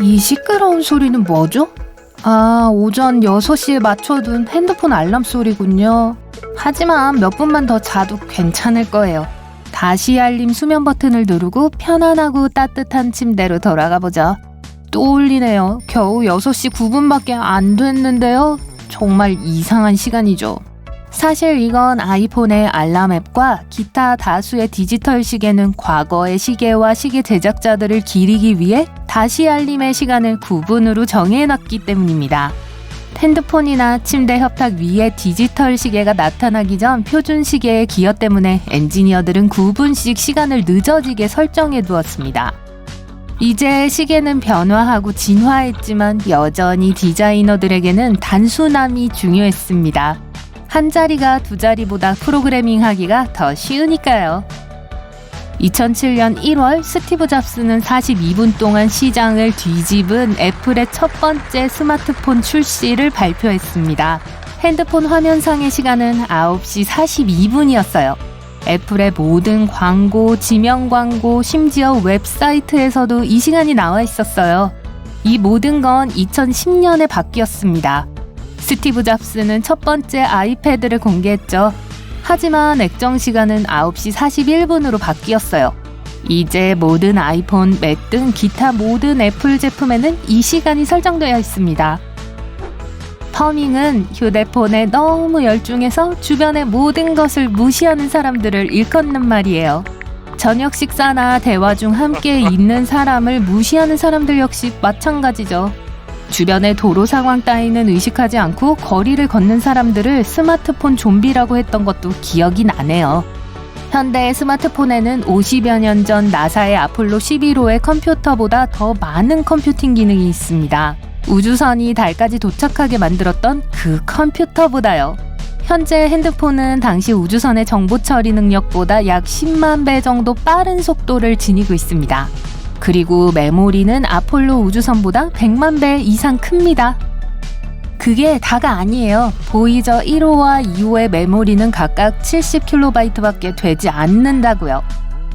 이 시끄러운 소리는 뭐죠? 아, 오전 6시에 맞춰둔 핸드폰 알람 소리군요. 하지만 몇 분만 더 자도 괜찮을 거예요. 다시 알림 수면 버튼을 누르고 편안하고 따뜻한 침대로 돌아가 보죠. 또 울리네요. 겨우 6시 9분밖에 안 됐는데요. 정말 이상한 시간이죠. 사실 이건 아이폰의 알람 앱과 기타 다수의 디지털 시계는 과거의 시계와 시계 제작자들을 기리기 위해 다시 알림의 시간을 9분으로 정해놨기 때문입니다. 핸드폰이나 침대 협탁 위에 디지털 시계가 나타나기 전 표준 시계의 기여 때문에 엔지니어들은 9분씩 시간을 늦어지게 설정해 두었습니다. 이제 시계는 변화하고 진화했지만 여전히 디자이너들에게는 단순함이 중요했습니다. 한 자리가 두 자리보다 프로그래밍하기가 더 쉬우니까요. 2007년 1월 스티브 잡스는 42분 동안 시장을 뒤집은 애플의 첫 번째 스마트폰 출시를 발표했습니다. 핸드폰 화면상의 시간은 9시 42분이었어요. 애플의 모든 광고, 지명 광고, 심지어 웹사이트에서도 이 시간이 나와 있었어요. 이 모든 건 2010년에 바뀌었습니다. 스티브 잡스는 첫 번째 아이패드를 공개했죠. 하지만 액정 시간은 9시 41분으로 바뀌었어요. 이제 모든 아이폰, 맥 등 기타 모든 애플 제품에는 이 시간이 설정되어 있습니다. 터밍은 휴대폰에 너무 열중해서 주변의 모든 것을 무시하는 사람들을 일컫는 말이에요. 저녁 식사나 대화 중 함께 있는 사람을 무시하는 사람들 역시 마찬가지죠. 주변의 도로 상황 따위는 의식하지 않고 거리를 걷는 사람들을 스마트폰 좀비라고 했던 것도 기억이 나네요. 현대의 스마트폰에는 50여 년 전 나사의 아폴로 11호의 컴퓨터보다 더 많은 컴퓨팅 기능이 있습니다. 우주선이 달까지 도착하게 만들었던 그 컴퓨터보다요. 현재 핸드폰은 당시 우주선의 정보 처리 능력보다 약 10만 배 정도 빠른 속도를 지니고 있습니다. 그리고 메모리는 아폴로 우주선보다 100만 배 이상 큽니다. 그게 다가 아니에요. 보이저 1호와 2호의 메모리는 각각 70kB밖에 되지 않는다고요.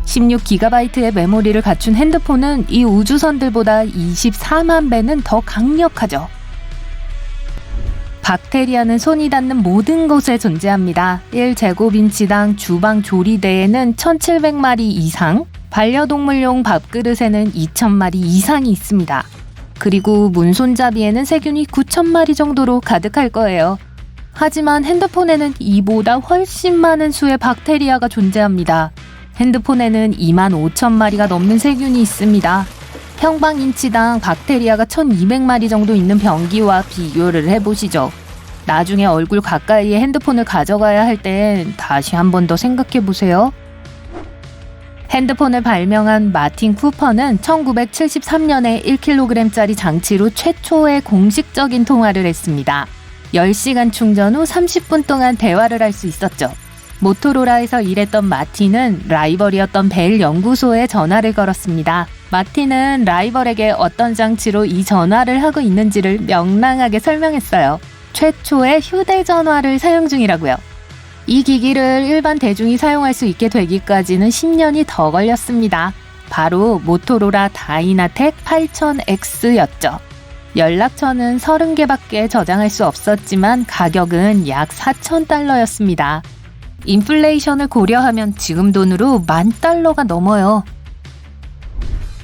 16GB의 메모리를 갖춘 핸드폰은 이 우주선들보다 24만 배는 더 강력하죠. 박테리아는 손이 닿는 모든 곳에 존재합니다. 1제곱인치당 주방 조리대에는 1700마리 이상, 반려동물용 밥그릇에는 2000마리 이상이 있습니다. 그리고 문손잡이에는 세균이 9000마리 정도로 가득할 거예요. 하지만 핸드폰에는 이보다 훨씬 많은 수의 박테리아가 존재합니다. 핸드폰에는 25,000마리가 넘는 세균이 있습니다. 평방인치당 박테리아가 1200마리 정도 있는 변기와 비교를 해보시죠. 나중에 얼굴 가까이에 핸드폰을 가져가야 할 땐 다시 한 번 더 생각해보세요. 핸드폰을 발명한 마틴 쿠퍼는 1973년에 1kg짜리 장치로 최초의 공식적인 통화를 했습니다. 10시간 충전 후 30분 동안 대화를 할 수 있었죠. 모토로라에서 일했던 마틴은 라이벌이었던 벨 연구소에 전화를 걸었습니다. 마틴은 라이벌에게 어떤 장치로 이 전화를 하고 있는지를 명랑하게 설명했어요. 최초의 휴대전화를 사용 중이라고요. 이 기기를 일반 대중이 사용할 수 있게 되기까지는 10년이 더 걸렸습니다. 바로 모토로라 다이나텍 8000X였죠. 연락처는 30개밖에 저장할 수 없었지만 가격은 약 $4,000였습니다. 인플레이션을 고려하면 지금 돈으로 $10,000가 넘어요.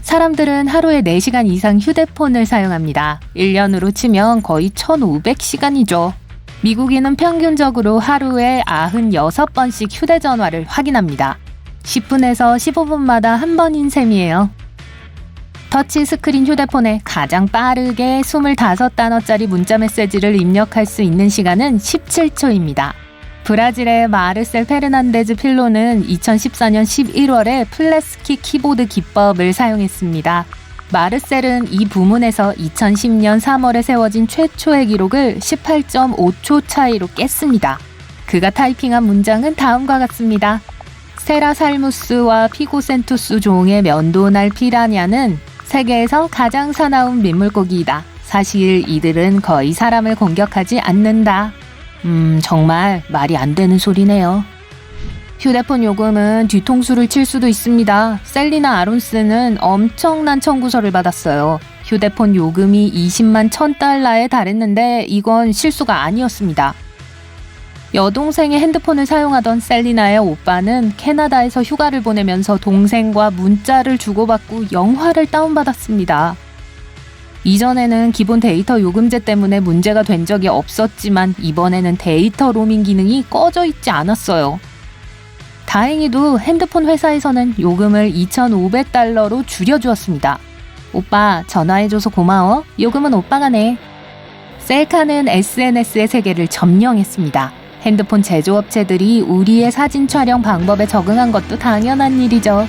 사람들은 하루에 4시간 이상 휴대폰을 사용합니다. 1년으로 치면 거의 1500시간이죠. 미국인은 평균적으로 하루에 96번씩 휴대전화를 확인합니다. 10분에서 15분마다 한 번인 셈이에요. 터치스크린 휴대폰에 가장 빠르게 25단어짜리 문자 메시지를 입력할 수 있는 시간은 17초입니다. 브라질의 마르셀 페르난데즈 필로는 2014년 11월에 플래스키 키보드 기법을 사용했습니다. 마르셀은 이 부문에서 2010년 3월에 세워진 최초의 기록을 18.5초 차이로 깼습니다. 그가 타이핑한 문장은 다음과 같습니다. 세라살무스와 피고센투스 종의 면도날 피라냐는 세계에서 가장 사나운 민물고기이다. 사실 이들은 거의 사람을 공격하지 않는다. 정말 말이 안 되는 소리네요. 휴대폰 요금은 뒤통수를 칠 수도 있습니다. 셀리나 아론스는 엄청난 청구서를 받았어요. 휴대폰 요금이 20만 1000달러에 달했는데 이건 실수가 아니었습니다. 여동생의 핸드폰을 사용하던 셀리나의 오빠는 캐나다에서 휴가를 보내면서 동생과 문자를 주고받고 영화를 다운받았습니다. 이전에는 기본 데이터 요금제 때문에 문제가 된 적이 없었지만 이번에는 데이터 로밍 기능이 꺼져 있지 않았어요. 다행히도 핸드폰 회사에서는 요금을 2,500달러로 줄여주었습니다. 오빠, 전화해줘서 고마워. 요금은 오빠가 내. 셀카는 SNS의 세계를 점령했습니다. 핸드폰 제조업체들이 우리의 사진 촬영 방법에 적응한 것도 당연한 일이죠.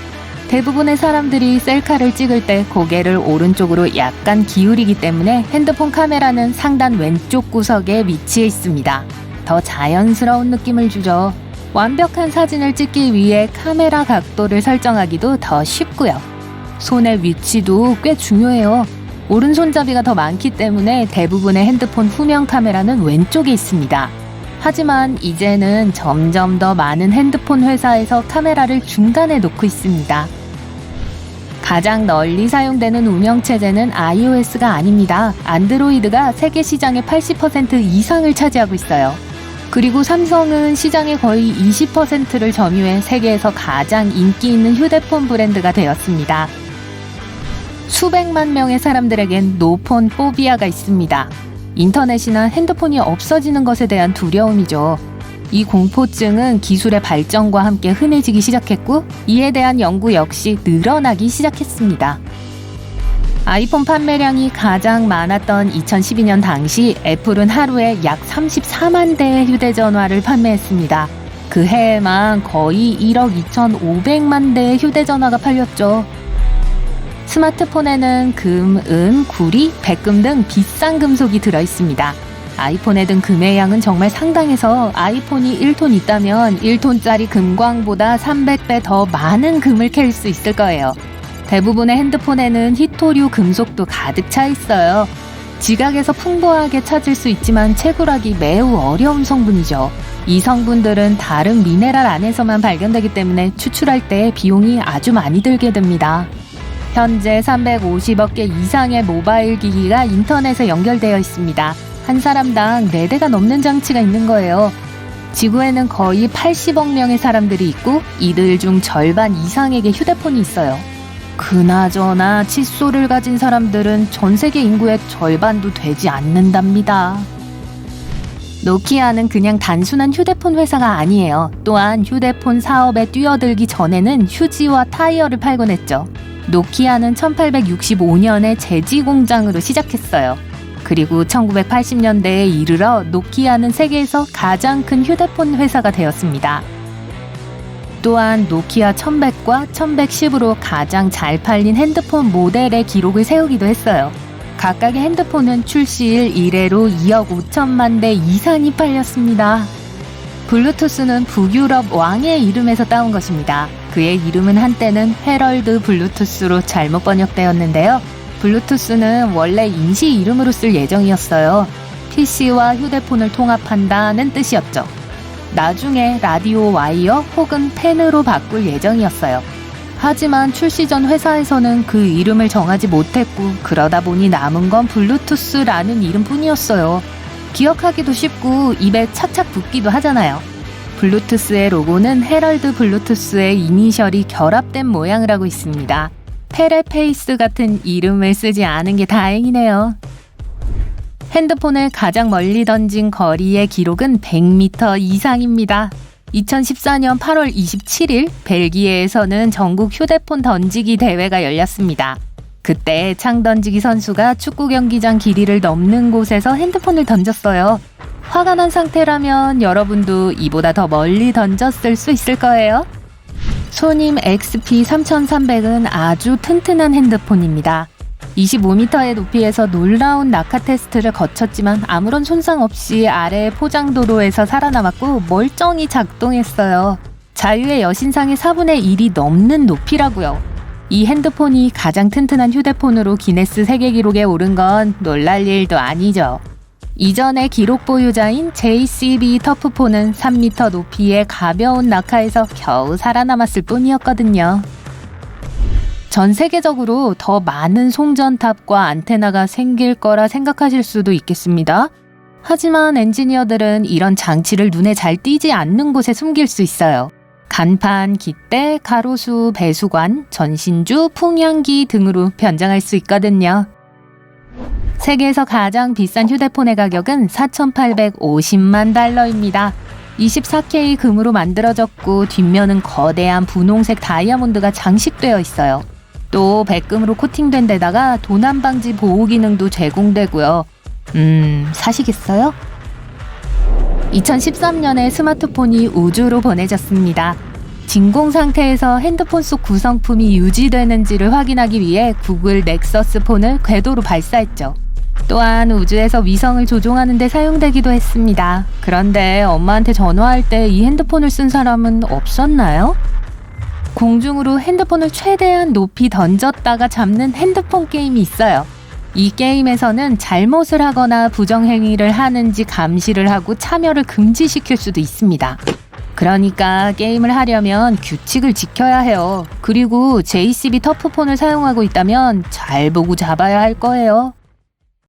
대부분의 사람들이 셀카를 찍을 때 고개를 오른쪽으로 약간 기울이기 때문에 핸드폰 카메라는 상단 왼쪽 구석에 위치해 있습니다. 더 자연스러운 느낌을 주죠. 완벽한 사진을 찍기 위해 카메라 각도를 설정하기도 더 쉽고요. 손의 위치도 꽤 중요해요. 오른손잡이가 더 많기 때문에 대부분의 핸드폰 후면 카메라는 왼쪽에 있습니다. 하지만 이제는 점점 더 많은 핸드폰 회사에서 카메라를 중간에 놓고 있습니다. 가장 널리 사용되는 운영체제는 iOS가 아닙니다. 안드로이드가 세계 시장의 80% 이상을 차지하고 있어요. 그리고 삼성은 시장의 거의 20%를 점유해 세계에서 가장 인기 있는 휴대폰 브랜드가 되었습니다. 수백만 명의 사람들에겐 노폰 포비아가 있습니다. 인터넷이나 핸드폰이 없어지는 것에 대한 두려움이죠. 이 공포증은 기술의 발전과 함께 흔해지기 시작했고 이에 대한 연구 역시 늘어나기 시작했습니다. 아이폰 판매량이 가장 많았던 2012년 당시 애플은 하루에 약 34만 대의 휴대전화를 판매했습니다. 그 해에만 거의 1억 2,500만 대의 휴대전화가 팔렸죠. 스마트폰에는 금, 은, 구리, 백금 등 비싼 금속이 들어있습니다. 아이폰에 든 금의 양은 정말 상당해서 아이폰이 1톤 있다면 1톤짜리 금광보다 300배 더 많은 금을 캘 수 있을 거예요. 대부분의 핸드폰에는 히토류 금속도 가득 차 있어요. 지각에서 풍부하게 찾을 수 있지만 채굴하기 매우 어려운 성분이죠. 이 성분들은 다른 미네랄 안에서만 발견되기 때문에 추출할 때 비용이 아주 많이 들게 됩니다. 현재 350억 개 이상의 모바일 기기가 인터넷에 연결되어 있습니다. 한 사람당 4대가 넘는 장치가 있는 거예요. 지구에는 거의 80억 명의 사람들이 있고 이들 중 절반 이상에게 휴대폰이 있어요. 그나저나 칫솔을 가진 사람들은 전 세계 인구의 절반도 되지 않는답니다. 노키아는 그냥 단순한 휴대폰 회사가 아니에요. 또한 휴대폰 사업에 뛰어들기 전에는 휴지와 타이어를 팔곤 했죠. 노키아는 1865년에 제지 공장으로 시작했어요. 그리고 1980년대에 이르러 노키아는 세계에서 가장 큰 휴대폰 회사가 되었습니다. 또한 노키아 1100과 1110으로 가장 잘 팔린 핸드폰 모델의 기록을 세우기도 했어요. 각각의 핸드폰은 출시일 이래로 2억 5천만 대 이상이 팔렸습니다. 블루투스는 북유럽 왕의 이름에서 따온 것입니다. 그의 이름은 한때는 헤럴드 블루투스로 잘못 번역되었는데요. 블루투스는 원래 임시 이름으로 쓸 예정이었어요. PC와 휴대폰을 통합한다는 뜻이었죠. 나중에 라디오 와이어 혹은 펜으로 바꿀 예정이었어요. 하지만 출시 전 회사에서는 그 이름을 정하지 못했고 그러다 보니 남은 건 블루투스라는 이름뿐이었어요. 기억하기도 쉽고 입에 착착 붙기도 하잖아요. 블루투스의 로고는 헤럴드 블루투스의 이니셜이 결합된 모양을 하고 있습니다. 페레페이스 같은 이름을 쓰지 않은 게 다행이네요. 핸드폰을 가장 멀리 던진 거리의 기록은 100m 이상입니다. 2014년 8월 27일 벨기에에서는 전국 휴대폰 던지기 대회가 열렸습니다. 그때 창 던지기 선수가 축구 경기장 길이를 넘는 곳에서 핸드폰을 던졌어요. 화가 난 상태라면 여러분도 이보다 더 멀리 던졌을 수 있을 거예요. 소님 XP3300은 아주 튼튼한 핸드폰입니다. 25m의 높이에서 놀라운 낙하 테스트를 거쳤지만 아무런 손상 없이 아래의 포장도로에서 살아남았고 멀쩡히 작동했어요. 자유의 여신상의 4분의 1이 넘는 높이라고요. 이 핸드폰이 가장 튼튼한 휴대폰으로 기네스 세계 기록에 오른 건 놀랄 일도 아니죠. 이전의 기록 보유자인 JCB 터프폰은 3m 높이의 가벼운 낙하에서 겨우 살아남았을 뿐이었거든요. 전 세계적으로 더 많은 송전탑과 안테나가 생길 거라 생각하실 수도 있겠습니다. 하지만 엔지니어들은 이런 장치를 눈에 잘 띄지 않는 곳에 숨길 수 있어요. 간판, 깃대, 가로수, 배수관, 전신주, 풍향기 등으로 변장할 수 있거든요. 세계에서 가장 비싼 휴대폰의 가격은 4,850만 달러입니다. 24K 금으로 만들어졌고 뒷면은 거대한 분홍색 다이아몬드가 장식되어 있어요. 또 백금으로 코팅된 데다가 도난 방지 보호 기능도 제공되고요. 사시겠어요? 2013년에 스마트폰이 우주로 보내졌습니다. 진공 상태에서 핸드폰 속 구성품이 유지되는지를 확인하기 위해 구글 넥서스 폰을 궤도로 발사했죠. 또한 우주에서 위성을 조종하는 데 사용되기도 했습니다. 그런데 엄마한테 전화할 때 이 핸드폰을 쓴 사람은 없었나요? 공중으로 핸드폰을 최대한 높이 던졌다가 잡는 핸드폰 게임이 있어요. 이 게임에서는 잘못을 하거나 부정행위를 하는지 감시를 하고 참여를 금지시킬 수도 있습니다. 그러니까 게임을 하려면 규칙을 지켜야 해요. 그리고 JCB 터프폰을 사용하고 있다면 잘 보고 잡아야 할 거예요.